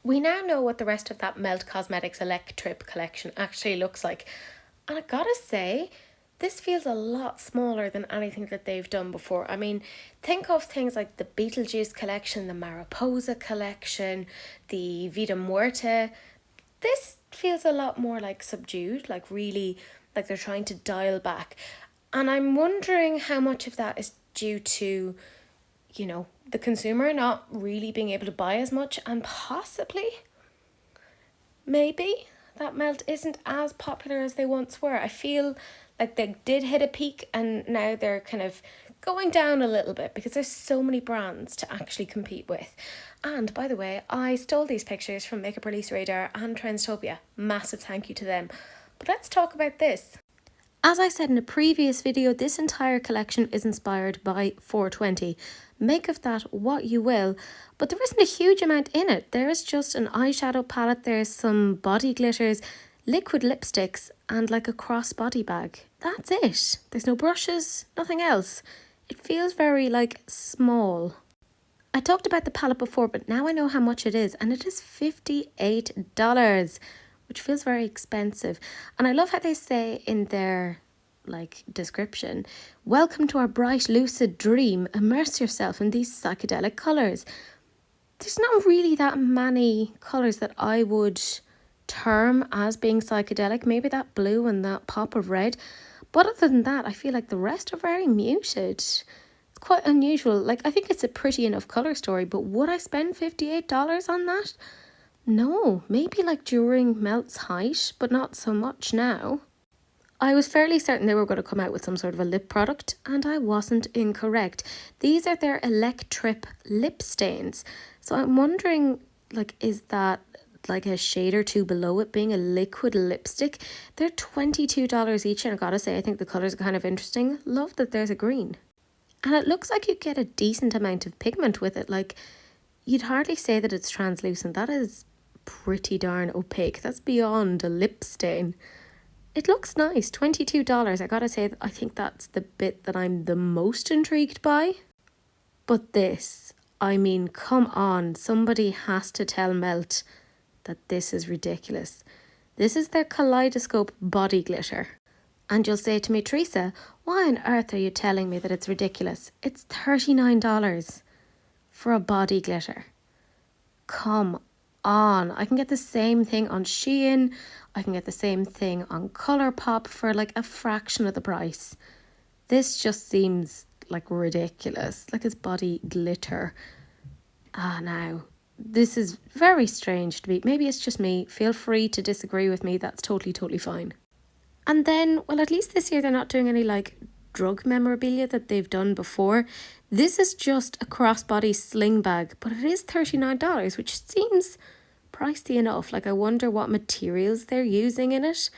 we now know what the rest of that Melt Cosmetics Electrip collection actually looks like. And I gotta say, this feels a lot smaller than anything that they've done before. I mean, think of things like the Beetlejuice collection, the Mariposa collection, the Vida Muerte. This feels a lot more like subdued, like really like they're trying to dial back. And I'm wondering how much of that is due to, the consumer not really being able to buy as much, and possibly, maybe, that Melt isn't as popular as they once were. I feel like they did hit a peak and now they're kind of going down a little bit because there's so many brands to actually compete with. And by the way, I stole these pictures from Makeup Release Radar and Trendstopia. Massive thank you to them. But let's talk about this. As I said in a previous video, this entire collection is inspired by 420. Make of that what you will, but there isn't a huge amount in it. There is just an eyeshadow palette, there's some body glitters, liquid lipsticks, and like a crossbody bag. That's it. There's no brushes, nothing else. It feels very like small. I talked about the palette before, but now I know how much it is, and it is $58, which feels very expensive. And I love how they say in their description, welcome to our bright lucid dream, immerse yourself in these psychedelic colours. There's not really that many colours that I would term as being psychedelic, maybe that blue and that pop of red, but other than that I feel like the rest are very muted. It's quite unusual. I think it's a pretty enough colour story, but would I spend $58 on that? No, maybe during Melt's height, but not so much now. I was fairly certain they were going to come out with some sort of a lip product, and I wasn't incorrect. These are their Electrip lip stains. So I'm wondering, is that a shade or two below it being a liquid lipstick? They're $22 each, and I gotta say, I think the colours are kind of interesting. Love that there's a green. And it looks like you get a decent amount of pigment with it. You'd hardly say that it's translucent. That is pretty darn opaque. That's beyond a lip stain. It looks nice, $22. I gotta say, I think that's the bit that I'm the most intrigued by. But this, I mean, come on, somebody has to tell Melt that this is ridiculous. This is their Kaleidoscope body glitter. And you'll say to me, Teresa, why on earth are you telling me that it's ridiculous? It's $39 for a body glitter. Come on. I can get the same thing on Shein. I can get the same thing on Colourpop for a fraction of the price. This just seems ridiculous. It's body glitter. Now, this is very strange to me. Maybe it's just me. Feel free to disagree with me. That's totally fine. And then, well, at least this year they're not doing any drug memorabilia that they've done before. This is just a crossbody sling bag, but it is $39, which seems pricey enough. I wonder what materials they're using in it.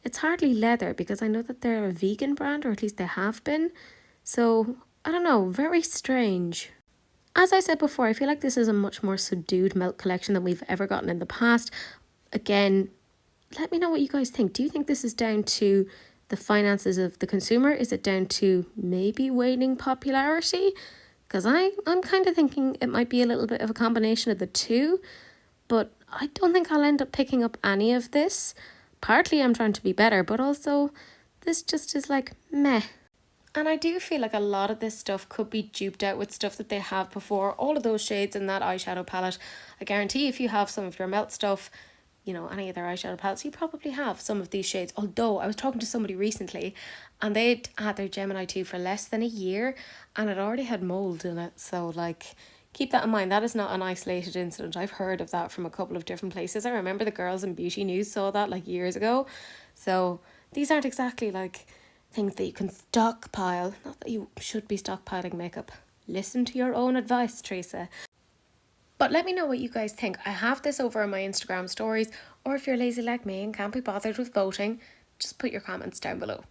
It's hardly leather, because I know that they're a vegan brand, or at least they have been. So, I don't know, very strange. As I said before, I feel like this is a much more subdued Melt collection than we've ever gotten in the past. Again, let me know what you guys think. Do you think this is down to the finances of the consumer? Is it down to maybe waning popularity? Because I'm kind of thinking it might be a little bit of a combination of the two, but I don't think I'll end up picking up any of this. Partly I'm trying to be better, but also this just is meh. And I do feel like a lot of this stuff could be duped out with stuff that they have before. All of those shades in that eyeshadow palette. I guarantee if you have some of your Melt stuff, any of their eyeshadow palettes, you probably have some of these shades. Although I was talking to somebody recently and they'd had their Gemini 2 for less than a year and it already had mold in it. So keep that in mind. That is not an isolated incident. I've heard of that from a couple of different places. I remember the girls in Beauty News saw that years ago. So these aren't exactly things that you can stockpile. Not that you should be stockpiling makeup. Listen to your own advice, Teresa. But let me know what you guys think. I have this over on my Instagram stories, or if you're lazy like me and can't be bothered with voting, just put your comments down below.